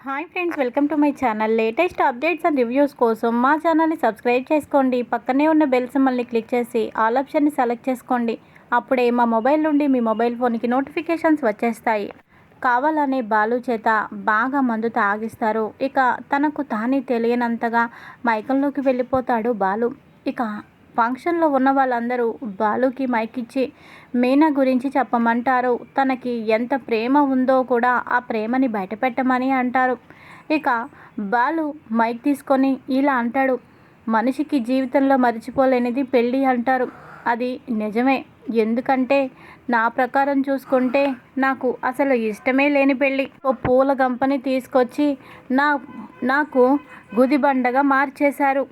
Hi friends, welcome to my channel. Latest updates and reviews కోసం మా ఛానల్ని subscribe చేసుకోండి. పక్కనే ఉన్న బెల్ సింబల్ని క్లిక్ చేసి ఆల్ ఆప్షన్ని సెలెక్ట్ చేసుకోండి. అప్పుడే మా మొబైల్ నుండి మీ మొబైల్ ఫోన్కి నోటిఫికేషన్స్ వచ్చేస్తాయి. కావాలనే బాలు చేత బాగా మందు తాగిస్తారు. ఇక తనకు తానే తెలియనంతగా మైకంలోకి వెళ్ళిపోతాడు బాలు. ఇక ఫంక్షన్లో ఉన్న వాళ్ళందరూ బాలుకి మైకిచ్చి మీనా గురించి చెప్పమంటారు. తనకి ఎంత ప్రేమ ఉందో కూడా ఆ ప్రేమని బయటపెట్టమని అంటారు. ఇక బాలు మైక్ తీసుకొని ఇలా అంటాడు, మనిషికి జీవితంలో మర్చిపోలేనిది పెళ్ళి అంటారు. అది నిజమే. ఎందుకంటే నా ప్రకారం చూసుకుంటే నాకు అసలు ఇష్టమే లేని పెళ్ళి. ఓ పూల గంపని తీసుకొచ్చి నాకు గుదిబండగా మార్చేశారు.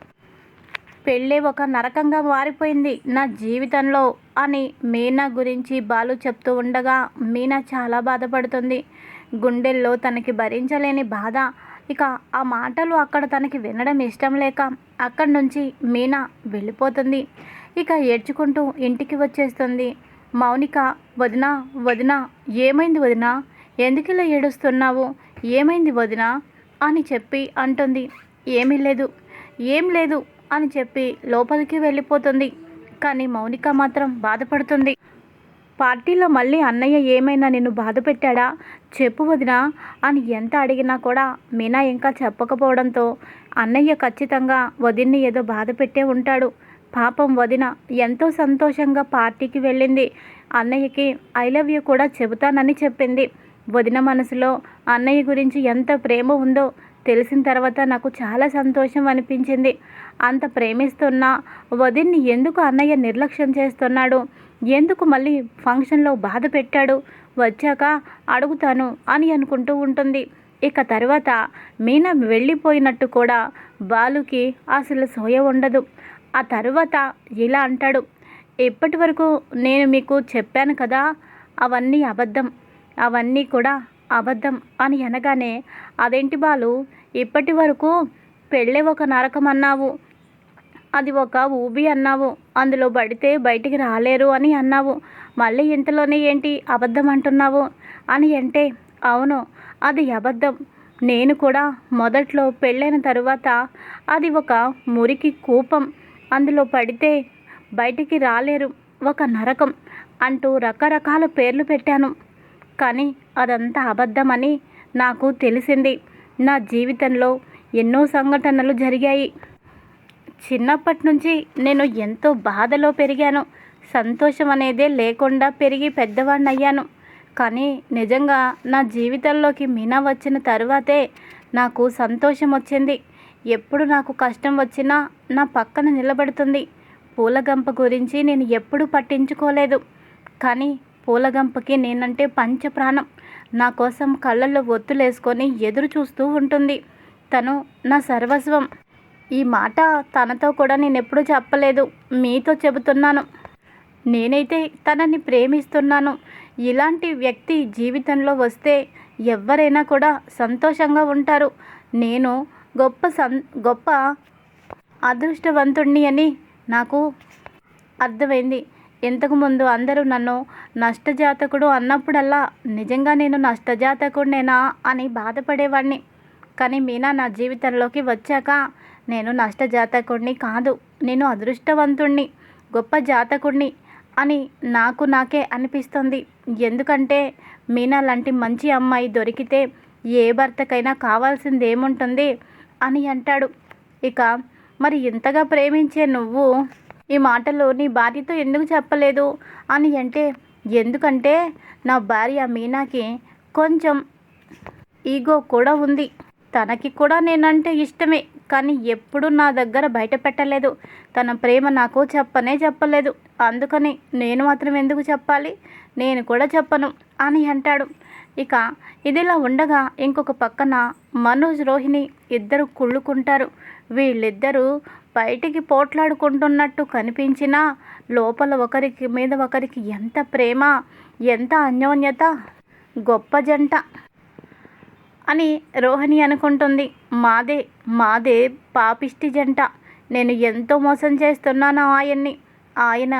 పెళ్ళే ఒక నరకంగా మారిపోయింది నా జీవితంలో అని మీనా గురించి బాలు చెప్తూ ఉండగా మీనా చాలా బాధపడుతుంది. గుండెల్లో తనకి భరించలేని బాధ. ఇక ఆ మాటలు అక్కడ తనకి వినడం ఇష్టం లేక అక్కడి నుంచి మీనా వెళ్ళిపోతుంది. ఇక ఏడ్చుకుంటూ ఇంటికి వచ్చేస్తుంది. మౌనిక, వదినా వదినా ఏమైంది వదినా, ఎందుకు ఇలా ఏడుస్తున్నావు, ఏమైంది వదినా అని చెప్పి అంటుంది. ఏం లేదు అని చెప్పి లోపలికి వెళ్ళిపోతుంది. కానీ మౌనిక మాత్రం బాధపడుతుంది. పార్టీలో మళ్ళీ అన్నయ్య ఏమైనా నిన్ను బాధ పెట్టాడా, చెప్పు వదినా అని ఎంత అడిగినా కూడా మీనా ఇంకా చెప్పకపోవడంతో అన్నయ్య ఖచ్చితంగా వదిన్ని ఏదో బాధ పెట్టే ఉంటాడు. పాపం వదిన ఎంతో సంతోషంగా పార్టీకి వెళ్ళింది. అన్నయ్యకి ఐ లవ్ యూ కూడా చెబుతానని చెప్పింది. వదిన మనసులో అన్నయ్య గురించి ఎంత ప్రేమ ఉందో తెలిసిన తర్వాత నాకు చాలా సంతోషం అనిపించింది. అంత ప్రేమిస్తున్నా వదిన్ని ఎందుకు అన్నయ్య నిర్లక్ష్యం చేస్తున్నాడు, ఎందుకు మళ్ళీ ఫంక్షన్లో బాధ పెట్టాడు, వచ్చాక అడుగుతాను అని అనుకుంటూ ఉంటుంది. ఇక తర్వాత మీనా వెళ్ళిపోయినట్టు కూడా బాలుకి అసలు సోయ ఉండదు. ఆ తర్వాత ఇలా అంటాడు, ఇప్పటి వరకు నేను మీకు చెప్పాను కదా, అవన్నీ కూడా అబద్ధం అని అనగానే, అదేంటి బాలు, ఇప్పటి వరకు పెళ్ళే ఒక నరకం అన్నావు, అది ఒక ఊబి అన్నావు, అందులో పడితే బయటికి రాలేరు అని అన్నావు, మళ్ళీ ఇంతలోనే ఏంటి అబద్ధం అంటున్నావు అని అంటే, అవును అది అబద్ధం. నేను కూడా మొదట్లో పెళ్ళైన తరువాత అది ఒక మురికి కూపం, అందులో పడితే బయటికి రాలేరు, ఒక నరకం అంటూ రకరకాల పేర్లు పెట్టాను. కానీ అదంతా అబద్ధమని నాకు తెలిసింది. నా జీవితంలో ఎన్నో సంఘటనలు జరిగాయి. చిన్నప్పటి నుంచి నేను ఎంతో బాధలో పెరిగాను. సంతోషం అనేదే లేకుండా పెరిగి పెద్దవాడిని అయ్యాను. కానీ నిజంగా నా జీవితంలోకి మీనా వచ్చిన తరువాతే నాకు సంతోషం వచ్చింది. ఎప్పుడు నాకు కష్టం వచ్చినా నా పక్కన నిలబడుతుంది. పూలగంప గురించి నేను ఎప్పుడూ పట్టించుకోలేదు. కానీ పూలగంపకి నేనంటే పంచప్రాణం. నా కోసం కళ్ళల్లో ఒత్తులేసుకొని ఎదురు చూస్తూ ఉంటుంది. తను నా సర్వస్వం. ఈ మాట తనతో కూడా నేను ఎప్పుడూ చెప్పలేదు, మీతో చెబుతున్నాను. నేనైతే తనని ప్రేమిస్తున్నాను. ఇలాంటి వ్యక్తి జీవితంలో వస్తే ఎవరైనా కూడా సంతోషంగా ఉంటారు. నేను గొప్ప అదృష్టవంతుణ్ణి అని నాకు అర్థమైంది. ఇంతకుముందు అందరూ నన్ను నష్టజాతకుడు అన్నప్పుడల్లా నిజంగా నేను నష్టజాతకుడినేనా అని బాధపడేవాడిని. కానీ మీనా నా జీవితంలోకి వచ్చాక నేను నష్టజాతకుడిని కాదు, నేను అదృష్టవంతుణ్ణి, గొప్ప జాతకుడిని అని నాకే అనిపిస్తుంది. ఎందుకంటే మీనా లాంటి మంచి అమ్మాయి దొరికితే ఏ భర్తకైనా కావాల్సింది ఏముంటుంది అని అంటాడు. ఇక మరి ఇంతగా ప్రేమించే నువ్వు ఈ మాటలు నీ భార్యతో ఎందుకు చెప్పలేదు అని అంటే, ఎందుకంటే నా భార్య మీనాకి కొంచెం ఈగో కూడా ఉంది. తనకి కూడా నేనంటే ఇష్టమే, కానీ ఎప్పుడు నా దగ్గర బయట పెట్టలేదు. తన ప్రేమ నాకు చెప్పలేదు. అందుకని నేను మాత్రం ఎందుకు చెప్పాలి, నేను కూడా చెప్పను అని అంటాడు. ఇక ఇదిలా ఉండగా ఇంకొక పక్కన మనోజ్, రోహిణి ఇద్దరు కుళ్ళుకుంటారు. వీళ్ళిద్దరూ బయటికి పోట్లాడుకుంటున్నట్టు కనిపించినా లోపల ఒకరికి మీద ఒకరికి ఎంత ప్రేమ, ఎంత అన్యోన్యత, గొప్ప జంట అని రోహిణి అనుకుంటుంది. మాదే పాపిష్టి జంట. నేను ఎంతో మోసం చేస్తున్నాను ఆయన్ని, ఆయన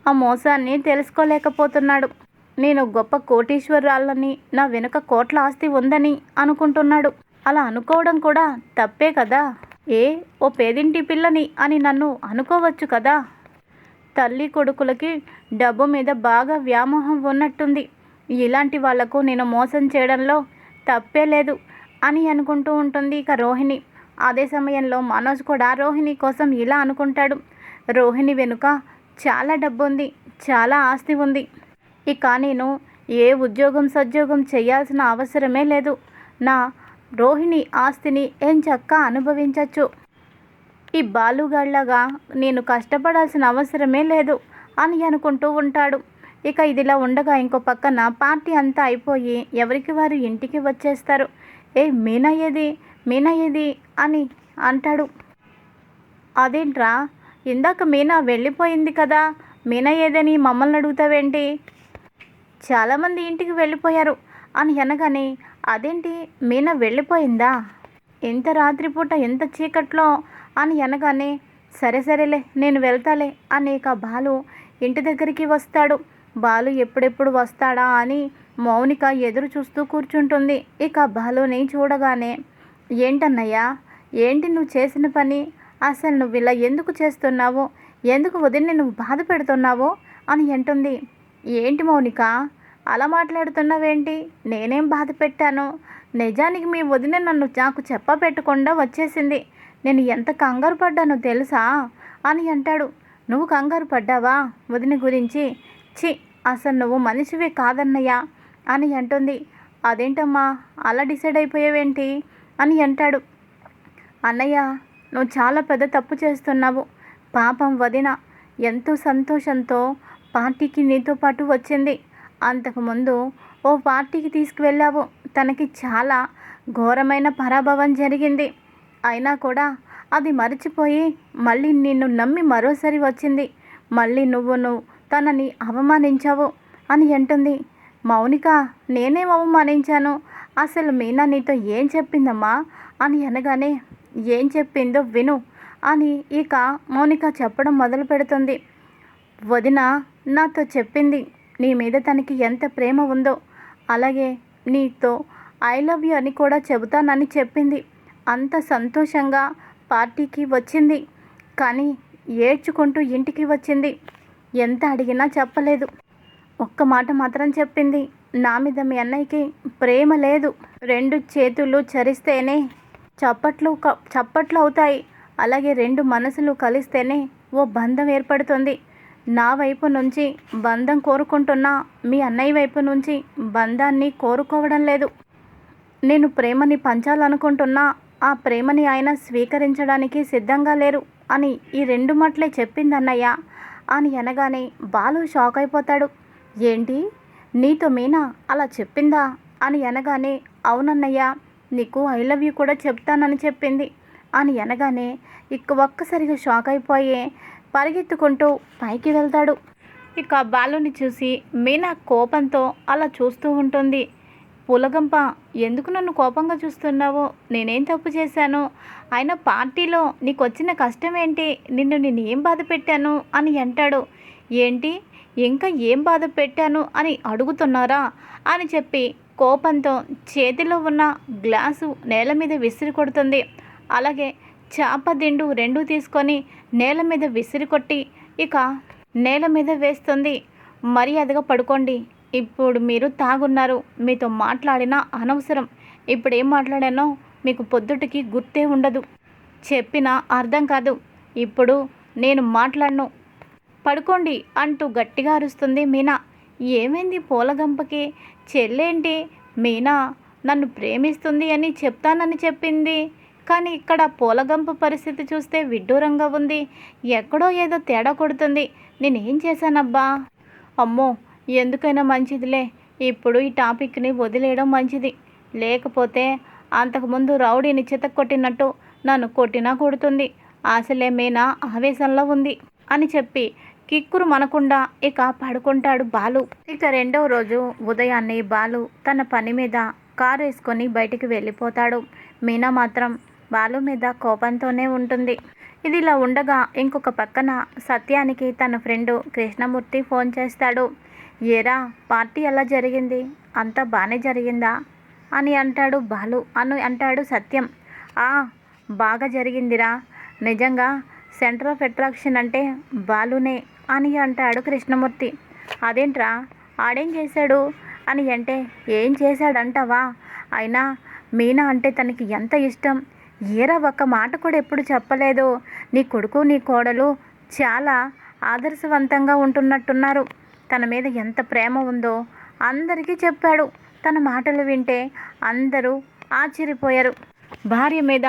ఆ మోసాన్ని తెలుసుకోలేకపోతున్నాడు. నేను గొప్ప కోటీశ్వరురాలని, నా వెనుక కోట్ల ఆస్తి ఉందని అనుకుంటున్నాడు. అలా అనుకోవడం కూడా తప్పే కదా. ఓ పేదింటి పిల్లని అని నన్ను అనుకోవచ్చు కదా. తల్లి కొడుకులకి డబ్బు మీద బాగా వ్యామోహం ఉన్నట్టుంది. ఇలాంటి వాళ్లకు నేను మోసం చేయడంలో తప్పే లేదు అని అనుకుంటూ ఉంటుంది ఇక రోహిణి. అదే సమయంలో మనోజ్ కూడా రోహిణి కోసం ఇలా అనుకుంటాడు. రోహిణి వెనుక చాలా డబ్బు ఉంది, చాలా ఆస్తి ఉంది. ఇక నేను ఏ ఉద్యోగం సద్యోగం చేయాల్సిన అవసరమే లేదు. నా రోహిణి ఆస్తిని ఎంచక్కా అనుభవించవచ్చు. ఈ బాలుగాళ్లాగా నేను కష్టపడాల్సిన అవసరమే లేదు అని అనుకుంటూ ఉంటాడు. ఇక ఇదిలా ఉండగా ఇంకో పక్కన పార్టీ అంతా అయిపోయి ఎవరికి వారు ఇంటికి వచ్చేస్తారు. మీనా ఏది అని అంటాడు. అదేంట్రా, ఇందాక మీనా వెళ్ళిపోయింది కదా, మీనా ఏదని మమ్మల్ని అడుగుతావేంటి? చాలామంది ఇంటికి వెళ్ళిపోయారు అని అనగానే, అదేంటి మీనా వెళ్ళిపోయిందా, ఇంత రాత్రిపూట ఎంత చీకట్లో అని అనగానే, సరేలే నేను వెళ్తాలే అని ఇక బాలు ఇంటి దగ్గరికి వస్తాడు. బాలు ఎప్పుడెప్పుడు వస్తాడా అని మౌనిక ఎదురు చూస్తూ కూర్చుంటుంది. ఇక బాలుని చూడగానే, ఏంటన్నయ్యా, ఏంటి నువ్వు చేసిన పని, అసలు నువ్వు ఇలా ఎందుకు చేస్తున్నావు, ఎందుకు వదిలి నువ్వు బాధ పెడుతున్నావు అని అంటుంది. ఏంటి మౌనిక అలా మాట్లాడుతున్నావేంటి, నేనేం బాధ పెట్టాను, నిజానికి మీ వదిన నాకు చెప్పపెట్టకుండా వచ్చేసింది, నేను ఎంత కంగారు పడ్డానో తెలుసా అని అంటాడు. నువ్వు కంగారు పడ్డావా వదిన గురించి? అసలు నువ్వు మనిషివే కాదన్నయ్యా అని అంటుంది. అదేంటమ్మా అలా డిసైడ్ అయిపోయావేంటి అని అంటాడు. అన్నయ్య, నువ్వు చాలా పెద్ద తప్పు చేస్తున్నావు. పాపం వదిన ఎంతో సంతోషంతో పార్టీకి నీతో పాటు వచ్చింది. అంతకుముందు ఓ పార్టీకి తీసుకువెళ్ళావు, తనకి చాలా ఘోరమైన పరాభవం జరిగింది. అయినా కూడా అది మర్చిపోయి మళ్ళీ నిన్ను నమ్మి మరోసారి వచ్చింది. మళ్ళీ నువ్వు తనని అవమానించావు అని అంటుంది. మౌనిక, నేనేం అవమానించాను, అసలు మీనా నీతో ఏం చెప్పిందమ్మా అని అనగానే, ఏం చెప్పిందో విను అని ఇక మౌనిక చెప్పడం మొదలు పెడుతుంది. వదిన నాతో చెప్పింది నీ మీద తనకి ఎంత ప్రేమ ఉందో, అలాగే నీతో ఐ లవ్ యూ అని కూడా చెబుతానని చెప్పింది. అంత సంతోషంగా పార్టీకి వచ్చింది, కానీ ఏడ్చుకుంటూ ఇంటికి వచ్చింది. ఎంత అడిగినా చెప్పలేదు. ఒక్క మాట మాత్రం చెప్పింది, నా మీద మీ అన్నయ్యకి ప్రేమ లేదు, 2 చేతులు చరిస్తేనే చప్పట్లు అవుతాయి, అలాగే 2 మనసులు కలిస్తేనే ఓ బంధం ఏర్పడుతుంది. నా వైపు నుంచి బంధం కోరుకుంటున్నా, మీ అన్నయ్య వైపు నుంచి బంధాన్ని కోరుకోవడం లేదు. నేను ప్రేమని పంచాలనుకుంటున్నా, ఆ ప్రేమని ఆయన స్వీకరించడానికి సిద్ధంగా లేరు అని ఈ 2 మాటలే చెప్పింది అన్నయ్య అని అనగానే బాలు షాక్ అయిపోతాడు. ఏంటి, నీతో మీనా అలా చెప్పిందా అని అనగానే, అవునన్నయ్య, నీకు ఐ లవ్ యూ కూడా చెప్తానని చెప్పింది అని అనగానే ఇక ఒక్కసారిగా షాక్ అయిపోయి పరిగెత్తుకుంటూ పైకి వెళ్తాడు. ఇక బాలుని చూసి మీనా కోపంతో అలా చూస్తూ ఉంటుంది. పులగంప, ఎందుకు నన్ను కోపంగా చూస్తున్నావు, నేనేం తప్పు చేశాను, ఆయన పార్టీలో నీకు వచ్చిన కష్టం ఏంటి, నేను ఏం బాధ పెట్టాను అని అంటాడు. ఏంటి, ఇంకా ఏం బాధ పెట్టాను అని అడుగుతున్నారా అని చెప్పి కోపంతో చేతిలో ఉన్న గ్లాసు నేల మీద విసిరి కొడుతుంది. అలాగే చాప దిండు 2 తీసుకొని నేల మీద విసిరి కొట్టి ఇక నేల మీద వేస్తుంది. మర్యాదగా పడుకోండి, ఇప్పుడు మీరు తాగున్నారు, మీతో మాట్లాడినా అనవసరం, ఇప్పుడు ఏం మాట్లాడానో మీకు పొద్దుటికి గుర్తే ఉండదు, చెప్పినా అర్థం కాదు, ఇప్పుడు నేను మాట్లాడను, పడుకోండి అంటూ గట్టిగా అరుస్తుంది మీనా. ఏమైంది పూలగంపకి, చెల్లేంటి, మీనా నన్ను ప్రేమిస్తుంది అని చెప్తానని చెప్పింది, కానీ ఇక్కడ పూలగంప పరిస్థితి చూస్తే విడ్డూరంగా ఉంది, ఎక్కడో ఏదో తేడా కొడుతుంది, నేనేం చేశానబ్బా, అమ్మో ఎందుకైనా మంచిదిలే, ఇప్పుడు ఈ టాపిక్ని వదిలేయడం మంచిది, లేకపోతే అంతకుముందు రౌడీని చితక్కొట్టినట్టు నన్ను కొట్టినా కొడుతుంది, అసలే మీనా ఆవేశంలో ఉంది అని చెప్పి కిక్కురు మనకుండా ఇక పడుకుంటాడు బాలు. ఇక 2వ రోజు ఉదయాన్నే బాలు తన పని మీద కారు వేసుకొని బయటికి వెళ్ళిపోతాడు. మీనా మాత్రం బాలు మీద కోపంతోనే ఉంటుంది. ఇది ఇలా ఉండగా ఇంకొక పక్కన సత్యానికి తన ఫ్రెండు కృష్ణమూర్తి ఫోన్ చేస్తాడు. ఏరా, పార్టీ ఎలా జరిగింది, అంతా బాగానే జరిగిందా, అని అంటాడు బాలు. అంటాడు సత్యం. ఆ బాగా జరిగిందిరా, నిజంగా సెంటర్ ఆఫ్ అట్రాక్షన్ అంటే బాలునే అని అంటాడు కృష్ణమూర్తి. అదేంట్రా, ఆడేం చేశాడు అని అంటే, ఏం చేశాడంటావా, అయినా మీనా అంటే తనకి ఎంత ఇష్టం, ఏరా ఒక్క మాట కూడా ఎప్పుడు చెప్పలేదు. నీ కొడుకు నీ కోడలు చాలా ఆదర్శవంతంగా ఉంటున్నట్టున్నారు, తన మీద ఎంత ప్రేమ ఉందో అందరికీ చెప్పాడు. తన మాటలు వింటే అందరూ ఆశ్చర్యపోయారు. భార్య మీద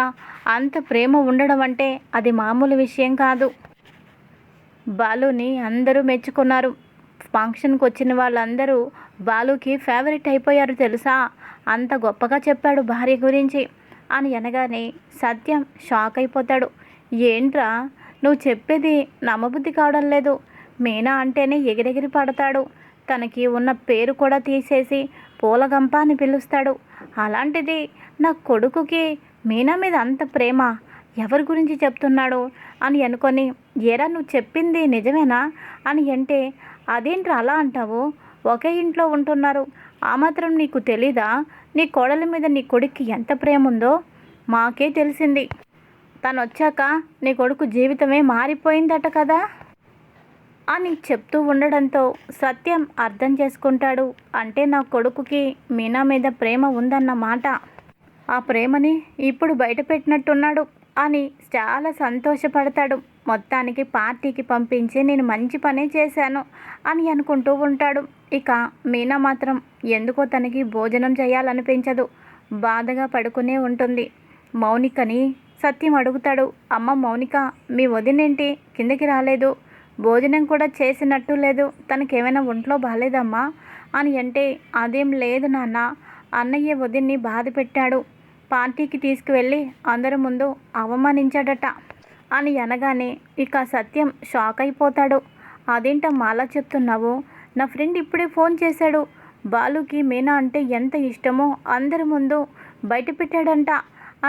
అంత ప్రేమ ఉండడం అంటే అది మామూలు విషయం కాదు. బాలుని అందరూ మెచ్చుకున్నారు. ఫంక్షన్కి వచ్చిన వాళ్ళందరూ బాలుకి ఫేవరెట్ అయిపోయారు తెలుసా, అంత గొప్పగా చెప్పాడు భార్య గురించి అని అనగానే సత్యం షాక్ అయిపోతాడు. ఏంట్రా నువ్వు చెప్పేది నమ్మబుద్ధి కావడం లేదు, మీనా అంటేనే ఎగిరెగిరి పడతాడు, తనకి ఉన్న పేరు కూడా తీసేసి పూలగంప అని పిలుస్తాడు, అలాంటిది నా కొడుకుకి మీనా మీద అంత ప్రేమ, ఎవరి గురించి చెప్తున్నాడు అని అనుకొని, ఏరా నువ్వు చెప్పింది నిజమేనా అని అంటే, అదేంట్రా అలా అంటావు, ఒకే ఇంట్లో ఉంటున్నారు, ఆ మాత్రం నీకు తెలీదా, నీ కోడల మీద నీ కొడుక్కి ఎంత ప్రేమ ఉందో మాకే తెలిసింది, తను వచ్చాక నీ కొడుకు జీవితమే మారిపోయిందట కదా అని చెప్తూ ఉండడంతో సత్యం అర్థం చేసుకుంటాడు. అంటే నా కొడుకుకి మీనా మీద ప్రేమ ఉందన్నమాట, ఆ ప్రేమని ఇప్పుడు బయటపెట్టినట్టున్నాడు అని చాలా సంతోషపడతాడు. మొత్తానికి పార్టీకి పంపించి నేను మంచి పనే చేశాను అని అనుకుంటూ ఉంటాడు. ఇక మీనా మాత్రం ఎందుకో తనకి భోజనం చేయాలనిపించదు, బాధగా పడుకునే ఉంటుంది. మౌనికని సత్యం అడుగుతాడు. అమ్మ మౌనిక, మీ వదినేంటి కిందకి రాలేదు, భోజనం కూడా చేసినట్టు లేదు, తనకేమైనా ఒంట్లో బాగాలేదమ్మా అని అంటే, అదేం లేదు నాన్న, అన్నయ్య వదిన్ని బాధ పెట్టాడు, పార్టీకి తీసుకువెళ్ళి అందరి ముందు అవమానించాడట అని అనగానే ఇక సత్యం షాక్ అయిపోతాడు. అదేంటమ్మా అలా చెప్తున్నావు, నా ఫ్రెండ్ ఇప్పుడే ఫోన్ చేశాడు, బాలుకి మీనా అంటే ఎంత ఇష్టమో అందరి ముందు బయట పెట్టాడంట,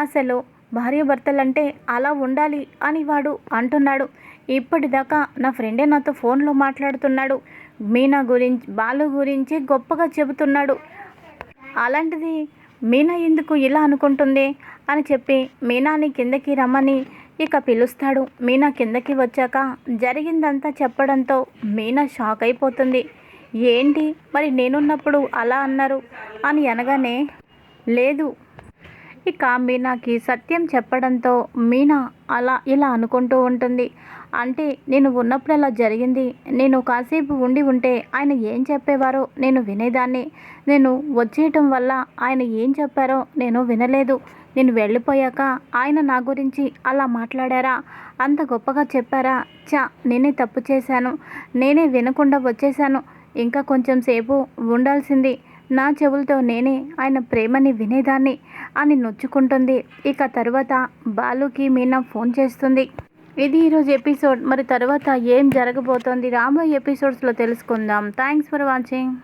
అసలు భార్యాభర్తలంటే అలా ఉండాలి అని వాడు అంటున్నాడు. ఇప్పటిదాకా నా ఫ్రెండే నాతో ఫోన్లో మాట్లాడుతున్నాడు, మీనా గురించి బాలు గురించి గొప్పగా చెబుతున్నాడు, అలాంటిది మీనా ఎందుకు ఇలా అనుకుంటుంది అని చెప్పి మీనాని కిందకి రమ్మని ఇక పిలుస్తాడు. మీనా కిందకి వచ్చాక జరిగిందంతా చెప్పడంతో మీనా షాక్ అయిపోతుంది. ఏంటి మరి నేనున్నప్పుడు అలా అన్నారు అని అనగానే, లేదు, ఇక మీనాకి సత్యం చెప్పడంతో మీనా ఇలా అనుకుంటూ ఉంటుంది. అంటే నేను ఉన్నప్పుడు అలా జరిగింది, నేను కాసేపు ఉంటే ఆయన ఏం చెప్పేవారో నేను వినేదాన్ని, నేను వచ్చేయటం వల్ల ఆయన ఏం చెప్పారో నేను వినలేదు, నేను వెళ్ళిపోయాక ఆయన నా గురించి అలా మాట్లాడారా, అంత గొప్పగా చెప్పారా, నేనే తప్పు చేశాను, నేనే వినకుండా వచ్చేసాను, ఇంకా కొంచెం సేపు ఉండాల్సింది, నా చెవులతో నేనే ఆయన ప్రేమని వినేదాన్ని అని నొచ్చుకుంటుంది. ఇక తర్వాత బాలుకి మీనా ఫోన్ చేస్తుంది. ఇది ఈరోజు ఎపిసోడ్. మరి తర్వాత ఏం జరగబోతోంది రాబోయే ఎపిసోడ్స్లో తెలుసుకుందాం. Thanks for watching.